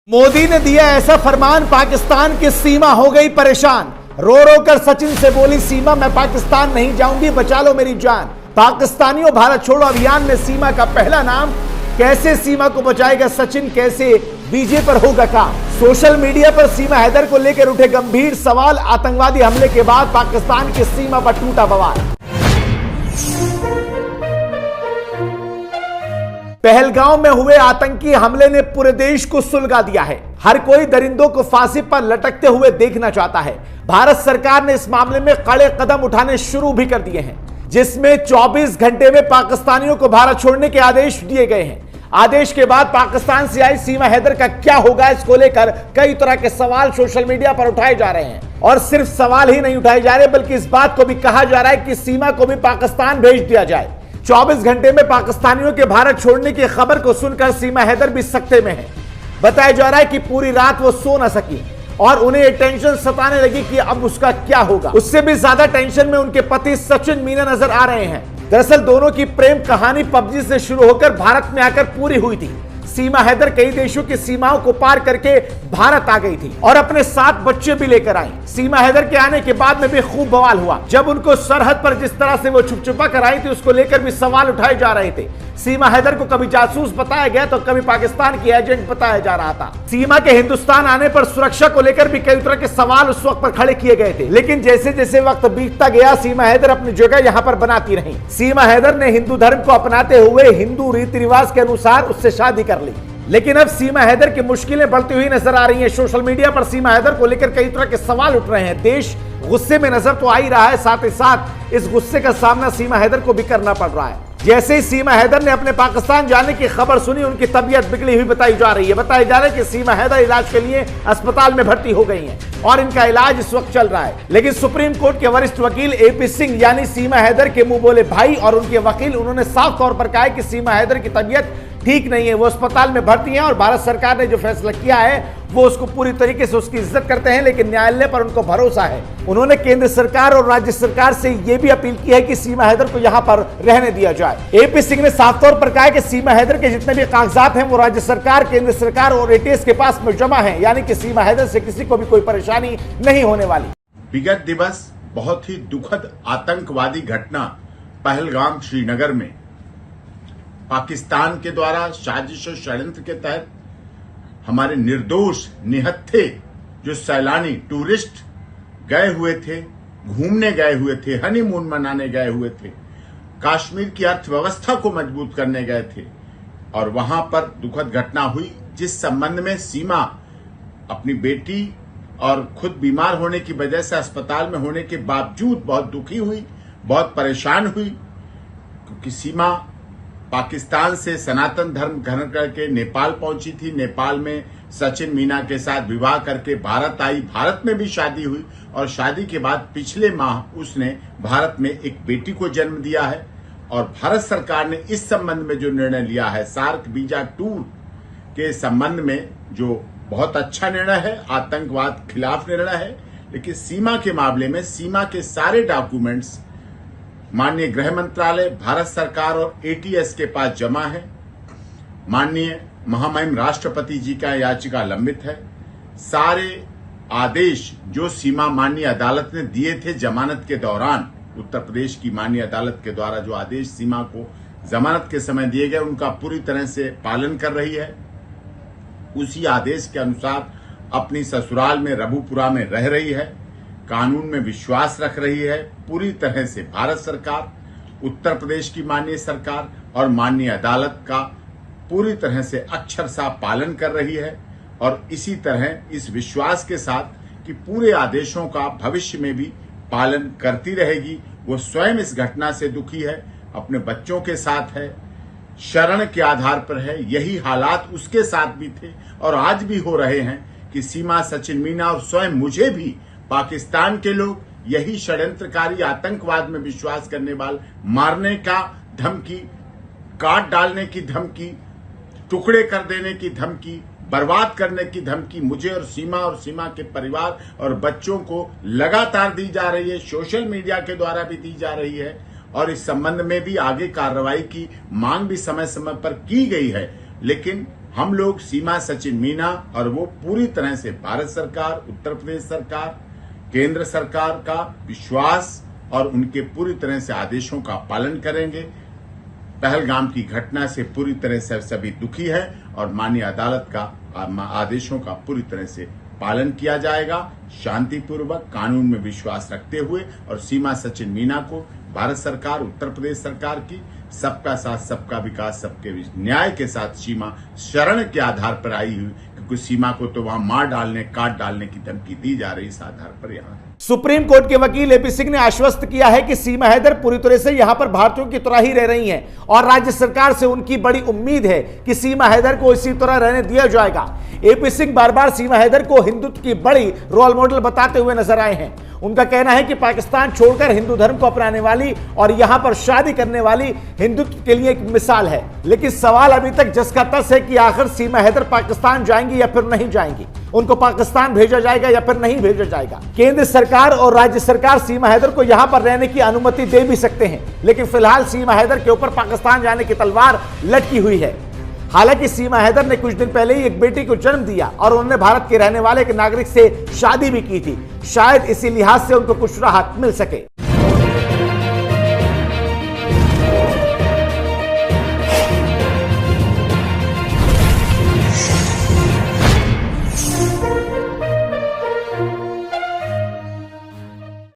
मोदी ने दिया ऐसा फरमान, पाकिस्तान की सीमा हो गई परेशान। रो रो कर सचिन से बोली सीमा, मैं पाकिस्तान नहीं जाऊंगी, बचा लो मेरी जान। पाकिस्तानियों, भारत छोड़ो अभियान में सीमा का पहला नाम। कैसे सीमा को बचाएगा सचिन, कैसे बीजे पर होगा काम। सोशल मीडिया पर सीमा हैदर को लेकर उठे गंभीर सवाल। आतंकवादी हमले के बाद पाकिस्तान की सीमा पर टूटा बवाल। पहलगांव में हुए आतंकी हमले ने पूरे देश को सुलगा दिया है। हर कोई दरिंदों को फांसी पर लटकते हुए देखना चाहता है। भारत सरकार ने इस मामले में कड़े कदम उठाने शुरू भी कर दिए हैं, जिसमें 24 घंटे में पाकिस्तानियों को भारत छोड़ने के आदेश दिए गए हैं। आदेश के बाद पाकिस्तान से आई सीमा हैदर का क्या होगा, इसको लेकर कई तरह के सवाल सोशल मीडिया पर उठाए जा रहे हैं। और सिर्फ सवाल ही नहीं उठाए जा रहे, बल्कि इस बात को भी कहा जा रहा है कि सीमा को भी पाकिस्तान भेज दिया जाए। 24 घंटे में पाकिस्तानियों के भारत छोड़ने की खबर को सुनकर सीमा हैदर भी सकते में है। बताया जा रहा है कि पूरी रात वो सो न सकी और उन्हें ये टेंशन सताने लगी कि अब उसका क्या होगा। उससे भी ज्यादा टेंशन में उनके पति सचिन मीना नजर आ रहे हैं। दरअसल दोनों की प्रेम कहानी पबजी से शुरू होकर भारत में आकर पूरी हुई थी। सीमा हैदर कई देशों की सीमाओं को पार करके भारत आ गई थी और अपने 7 बच्चे भी लेकर आई। सीमा हैदर के आने के बाद में भी खूब बवाल हुआ। जब उनको सरहद पर जिस तरह से वो छुपछुपा कर आई थी, उसको लेकर भी सवाल उठाए जा रहे थे। सीमा हैदर को कभी जासूस बताया गया तो कभी पाकिस्तान की एजेंट बताया जा रहा था। सीमा के हिंदुस्तान आने पर सुरक्षा को लेकर भी कई तरह के सवाल उस वक्त पर खड़े किए गए थे, लेकिन जैसे जैसे वक्त बीतता गया सीमा हैदर अपनी जगह यहां पर बनाती रही। सीमा हैदर ने हिंदू धर्म को अपनाते हुए हिंदू रीति रिवाज के अनुसार उससे शादी कर ली। लेकिन अब सीमा हैदर की मुश्किलें बढ़ती हुई नजर आ रही हैं। सोशल मीडिया पर सीमा हैदर को लेकर कई तरह के सवाल उठ रहे हैं। देश गुस्से में नजर तो आ ही रहा है, साथ ही साथ इस गुस्से का सामना सीमा हैदर को भी करना पड़ रहा है। जैसे ही सीमा हैदर ने अपने पाकिस्तान जाने की खबर सुनी, उनकी तबीयत बिगड़ी हुई बताई जा रही है। बताया जा रहा है कि सीमा हैदर इलाज के लिए अस्पताल में भर्ती हो गई हैं और इनका इलाज इस वक्त चल रहा है। लेकिन सुप्रीम कोर्ट के वरिष्ठ वकील एपी सिंह यानी सीमा हैदर के मुंह बोले भाई और उनके वकील, उन्होंने साफ तौर पर कहा है कि सीमा हैदर की तबीयत ठीक नहीं है, वो अस्पताल में भर्ती है और भारत सरकार ने जो फैसला किया है वो उसको पूरी तरीके से उसकी इज्जत करते हैं, लेकिन न्यायालय पर उनको भरोसा है। उन्होंने केंद्र सरकार और राज्य सरकार से यह भी अपील की है कि सीमा हैदर को यहां पर रहने दिया जाए। एपी सिंह ने साफ तौर पर कहा है कि सीमा हैदर के जितने भी कागजात हैं वो राज्य सरकार, केंद्र सरकार और एटीएस के पास में जमा है, यानी कि सीमा हैदर से किसी को भी कोई परेशानी नहीं होने वाली। विगत दिवस बहुत ही दुखद आतंकवादी घटना पहलगाम श्रीनगर में पाकिस्तान के द्वारा साजिश और षड्यंत्र के तहत हमारे निर्दोष निहत्थे जो सैलानी टूरिस्ट गए हुए थे, घूमने गए हुए थे, हनीमून मनाने गए हुए थे, कश्मीर की अर्थव्यवस्था को मजबूत करने गए थे और वहां पर दुखद घटना हुई, जिस संबंध में सीमा अपनी बेटी और खुद बीमार होने की वजह से अस्पताल में होने के बावजूद बहुत दुखी हुई, बहुत परेशान हुई, क्योंकि सीमा पाकिस्तान से सनातन धर्म ग्रहण करके नेपाल पहुंची थी। नेपाल में सचिन मीना के साथ विवाह करके भारत आई, भारत में भी शादी हुई और शादी के बाद पिछले माह उसने भारत में एक बेटी को जन्म दिया है। और भारत सरकार ने इस संबंध में जो निर्णय लिया है, सार्क वीजा टूर के संबंध में, जो बहुत अच्छा निर्णय है, आतंकवाद खिलाफ निर्णय है, लेकिन सीमा के मामले में सीमा के सारे डॉक्यूमेंट्स माननीय गृह मंत्रालय, भारत सरकार और एटीएस के पास जमा है। माननीय महामहिम राष्ट्रपति जी का याचिका लंबित है। सारे आदेश जो सीमा माननीय अदालत ने दिए थे जमानत के दौरान, उत्तर प्रदेश की माननीय अदालत के द्वारा जो आदेश सीमा को जमानत के समय दिए गए, उनका पूरी तरह से पालन कर रही है। उसी आदेश के अनुसार अपनी ससुराल में रबुपुरा में रह रही है, कानून में विश्वास रख रही है। पूरी तरह से भारत सरकार, उत्तर प्रदेश की माननीय सरकार और माननीय अदालत का पूरी तरह से अक्षरशः पालन कर रही है और इसी तरह इस विश्वास के साथ कि पूरे आदेशों का भविष्य में भी पालन करती रहेगी। वो स्वयं इस घटना से दुखी है, अपने बच्चों के साथ है, शरण के आधार पर है। यही हालात उसके साथ भी थे और आज भी हो रहे हैं कि सीमा, सचिन मीना और स्वयं मुझे भी पाकिस्तान के लोग यही षड्यंत्रकारी आतंकवाद में विश्वास करने वाले मारने का धमकी, काट डालने की धमकी, टुकड़े कर देने की धमकी, बर्बाद करने की धमकी मुझे और सीमा के परिवार और बच्चों को लगातार दी जा रही है, सोशल मीडिया के द्वारा भी दी जा रही है और इस संबंध में भी आगे कार्रवाई की मांग भी समय समय पर की गई है। लेकिन हम लोग सीमा सचिन मीना और वो पूरी तरह से भारत सरकार, उत्तर प्रदेश सरकार, केंद्र सरकार का विश्वास और उनके पूरी तरह से आदेशों का पालन करेंगे। पहलगाम की घटना से पूरी तरह से सभी दुखी है और माननीय अदालत का आदेशों का पूरी तरह से पालन किया जाएगा, शांतिपूर्वक कानून में विश्वास रखते हुए। और सीमा सचिन मीना को भारत सरकार, उत्तर प्रदेश सरकार की सबका साथ, सबका विकास, सबके न्याय के साथ सीमा शरण के आधार पर आई हुई, क्योंकि सीमा को तो वहां मार डालने, काट डालने की धमकी दी जा रही, इस आधार पर यहाँ है। सुप्रीम कोर्ट के वकील एपी सिंह ने आश्वस्त किया है कि सीमा हैदर पूरी तरह से यहां पर भारतीयों की तरह ही रह रही हैं और राज्य सरकार से उनकी बड़ी उम्मीद है कि सीमा हैदर को इसी तरह रहने दिया जाएगा। एपी सिंह बार बार सीमा हैदर को हिंदुत्व की बड़ी रोल मॉडल बताते हुए नजर आए हैं। उनका कहना है कि पाकिस्तान छोड़कर हिंदू धर्म को अपनाने वाली और यहां पर शादी करने वाली हिंदुत्व के लिए एक मिसाल है। लेकिन सवाल अभी तक जस का तस है कि आखिर सीमा हैदर पाकिस्तान जाएंगी या फिर नहीं जाएंगी, उनको पाकिस्तान भेजा जाएगा या फिर नहीं भेजा जाएगा। केंद्र सरकार और राज्य सरकार सीमा हैदर को यहां पर रहने की अनुमति दे भी सकते हैं, लेकिन फिलहाल सीमा हैदर के ऊपर पाकिस्तान जाने की तलवार लटकी हुई है। हालांकि सीमा हैदर ने कुछ दिन पहले ही एक बेटी को जन्म दिया और उन्होंने भारत के रहने वाले एक नागरिक से शादी भी की थी। शायद इसी लिहाज से उनको कुछ राहत मिल सके।